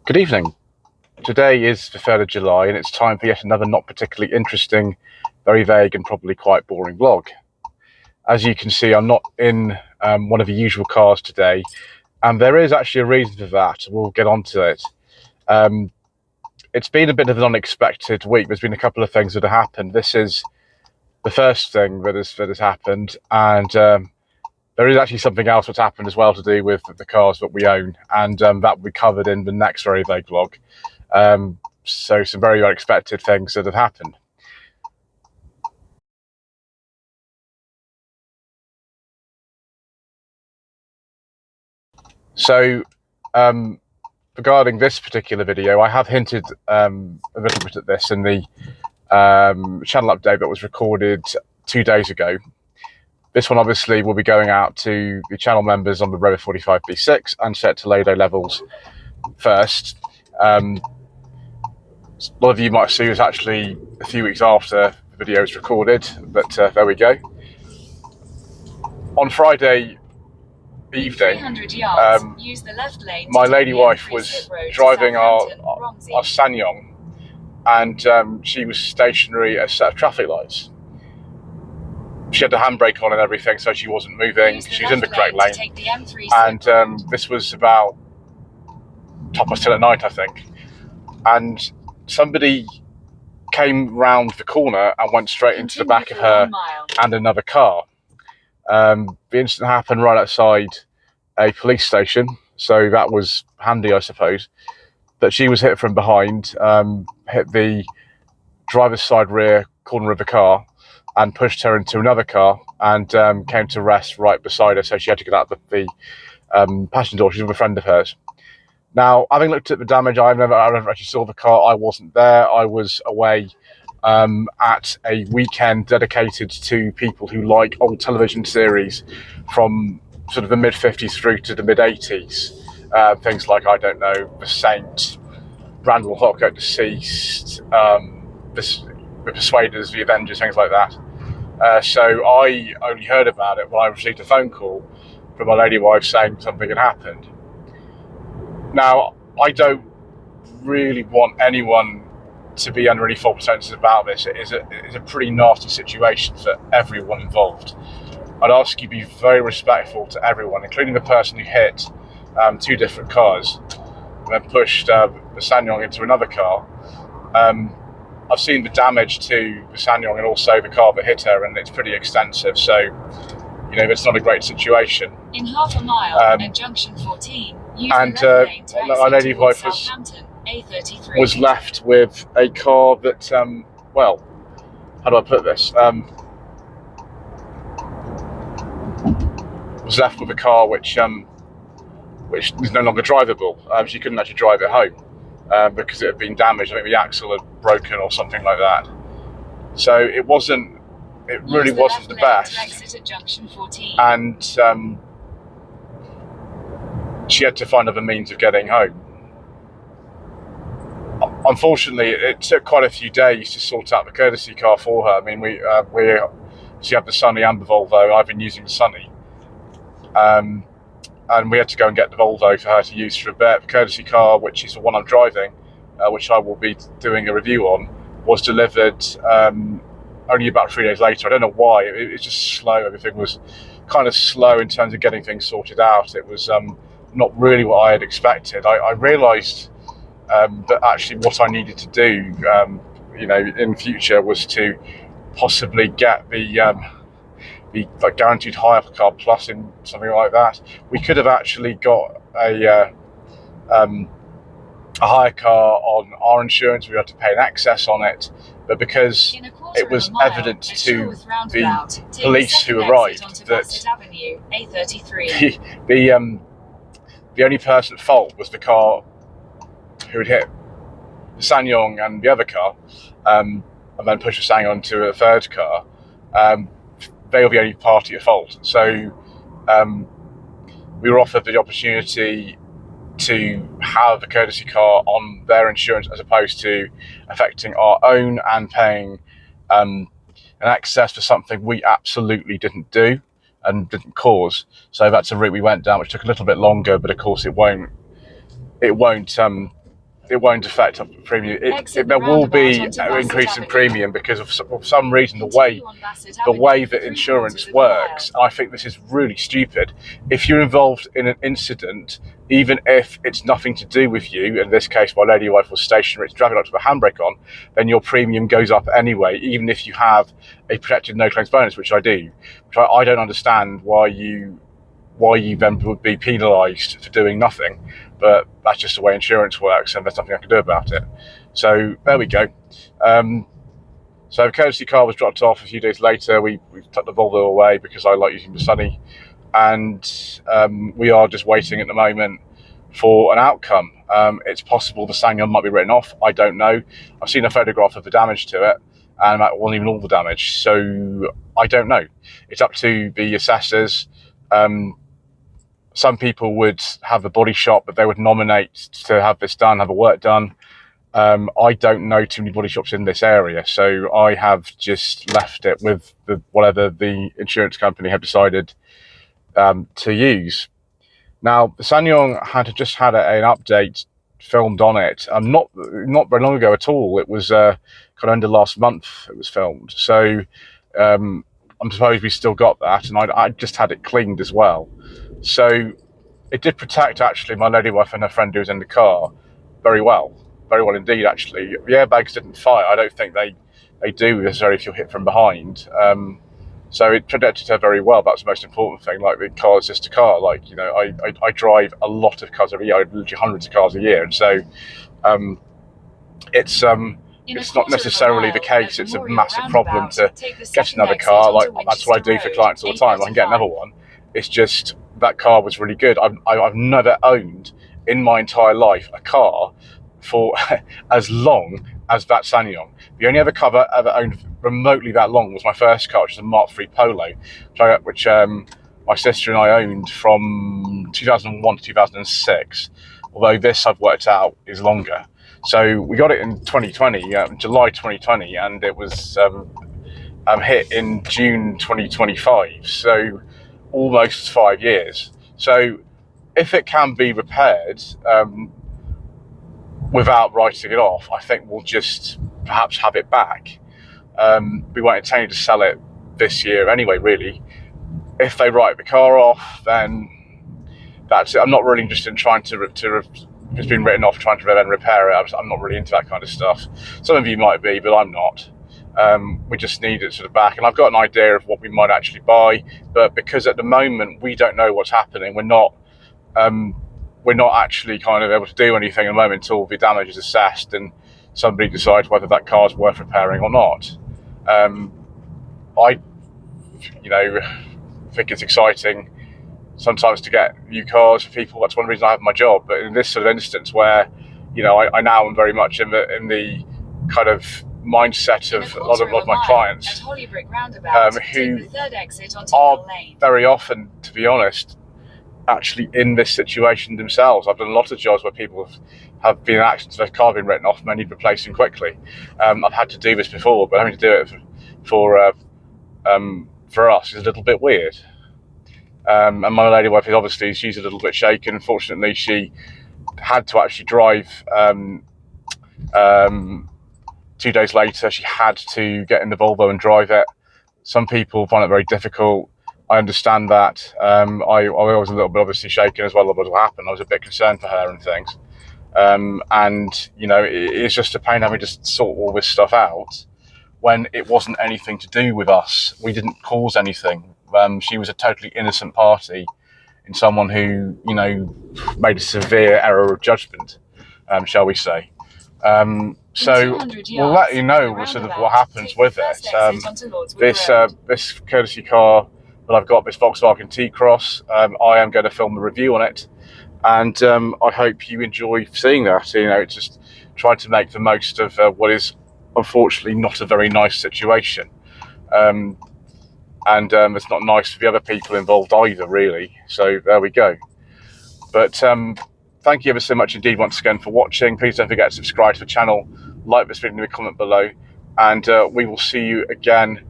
Good evening. Today is the 3rd of July and it's time for yet another not particularly interesting, very vague and probably quite boring vlog. As you can see, I'm not in one of the usual cars today, and there is actually a reason for that. We'll get onto it. It's been a bit of an unexpected week. There's been a couple of things that have happened. This is the first thing that has happened, and there is actually something else that's happened as well to do with the cars that we own, and that will be covered in the next very vague vlog. So some very unexpected things that have happened. So regarding this particular video, I have hinted a little bit at this in the channel update that was recorded 2 days ago. This one obviously will be going out to the channel members on the Rover 45B6 and set Toledo levels first. A lot of you might see it was actually a few weeks after the video was recorded, but there we go. On Friday evening, my lady wife was driving our SsangYong, and she was stationary at a set of traffic lights. She had the handbrake on and everything, so she wasn't moving. She's in the correct lane, and this was about 10:30 at night, I think, and somebody came round the corner and went straight into the back of her and another car. The incident happened right outside a police station, so that was handy, I suppose. But she was hit from behind, hit the driver's side rear corner of the car and pushed her into another car, and came to rest right beside her, so she had to get out the passenger door. She's with a friend of hers. Now, having looked at the damage, I never actually saw the car. I wasn't there. I was away at a weekend dedicated to people who like old television series from sort of the mid-50s through to the mid-80s. Things like, I don't know, The Saint, Randall Hawkeye Deceased, The Persuaders, The Avengers, things like that. So I only heard about it when I received a phone call from my lady wife saying something had happened. Now, I don't really want anyone to be under any false pretenses about this. It is a pretty nasty situation for everyone involved. I'd ask you to be very respectful to everyone, including the person who hit 2 different cars and then pushed the SsangYong into another car. I've seen the damage to the SsangYong and also the car that hit her, and it's pretty extensive, so you know, it's not a great situation. In half a mile at junction 14, and our lady wife was left with a car that, well, how do I put this? Was left with a car which is no longer drivable. She couldn't actually drive it home because it had been damaged. I think the axle had broken or something like that. So it really wasn't the best. And she had to find other means of getting home. Unfortunately, it took quite a few days to sort out the courtesy car for her. I mean, she had the Sunny and the Volvo. I've been using the Sunny. And we had to go and get the Volvo for her to use for a bit. The courtesy car, which is the one I'm driving, which I will be doing a review on, was delivered only about 3 days later. I don't know why. It was just slow. Everything was kind of slow in terms of getting things sorted out. It was not really what I had expected. I realised that actually what I needed to do, you know, in future was to possibly get the like guaranteed hire car plus in something like that. We could have actually got a hire car on our insurance. We had to pay an excess on it, but because it was evident to the police who arrived that the only person at fault was the car who had hit the SsangYong and the other car, and then pushed the SsangYong into a third car. They were the only party at fault. So we were offered the opportunity to have a courtesy car on their insurance as opposed to affecting our own and paying an excess for something we absolutely didn't do and didn't cause. So that's a route we went down, which took a little bit longer, but of course it won't it won't affect our premium. There will be an increase in premium because of some reason the way that insurance works. I think this is really stupid. If you're involved in an incident, even if it's nothing to do with you, in this case my lady wife was stationary, it's driving up to a handbrake on, then your premium goes up anyway, even if you have a protected no claims bonus, which I do. I don't understand why you then would be penalised for doing nothing, but that's just the way insurance works, and there's nothing I can do about it. So there we go. So the courtesy car was dropped off a few days later. We took the Volvo away because I like using the Sunny, and we are just waiting at the moment for an outcome. It's possible the SsangYong might be written off. I don't know. I've seen a photograph of the damage to it, and that wasn't even all the damage. So I don't know. It's up to the assessors. Some people would have the body shop, but they would nominate to have this done, have the work done. I don't know too many body shops in this area, so I have just left it with whatever the insurance company have decided to use. Now, the SsangYong had just had an update filmed on it. Not very long ago at all. It was kind of under last month it was filmed. So I'm supposed we still got that, and I just had it cleaned as well. So it did protect actually my lady wife and her friend who was in the car very well indeed. Actually, the airbags didn't fire. I don't think they do necessarily if you're hit from behind. So it protected her very well. That's the most important thing. Like, the car is just a car. Like, you know, I drive a lot of cars every year. I literally hundreds of cars a year, and so it's not necessarily the case. It's a massive problem to get another car. Like, that's what I do for clients all the time. I can get another one. It's just that car was really good. I've never owned in my entire life a car for as long as that SsangYong. The only other car I ever owned remotely that long was my first car, which is a Mark III Polo, which my sister and I owned from 2001 to 2006. Although this, I've worked out, is longer. So we got it in 2020, July 2020, and it was hit in June 2025. So almost 5 years. So if it can be repaired without writing it off, I think we'll just perhaps have it back. We won't intend to sell it this year anyway, really. If they write the car off, then that's it. I'm not really interested in trying to if it's been written off, trying to then repair it. I'm not really into that kind of stuff. Some of you might be, but I'm not. We just need it sort of back, and I've got an idea of what we might actually buy, but because at the moment we don't know what's happening, we're not actually kind of able to do anything at the moment until the damage is assessed and somebody decides whether that car is worth repairing or not. I think it's exciting sometimes to get new cars for people. That's one reason I have my job. But in this sort of instance, where I now am very much in the kind of mindset of a lot of my clients who are very often, to be honest, actually in this situation themselves. I've done a lot of jobs where people have been in accidents, their car been written off, and they need replacing quickly. I've had to do this before, but having to do it for us is a little bit weird. And my lady wife is obviously, she's a little bit shaken. Unfortunately, she had to actually drive 2 days later. She had to get in the Volvo and drive it. Some people find it very difficult. I understand that. I was a little bit obviously shaken as well about what happened. I was a bit concerned for her and things. And it's just a pain having to sort all this stuff out when it wasn't anything to do with us. We didn't cause anything. She was a totally innocent party in someone who, made a severe error of judgment, shall we say. So we'll let you know sort of what happens with it. This courtesy car that I've got, this Volkswagen T-Cross, I am going to film the review on it, and I hope you enjoy seeing that. Just trying to make the most of what is unfortunately not a very nice situation. And it's not nice for the other people involved either, really. So there we go. But thank you ever so much indeed once again for watching. Please don't forget to subscribe to the channel, like this video, leave a comment below, and we will see you again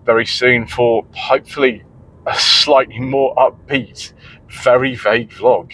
very soon for hopefully a slightly more upbeat, very vague vlog.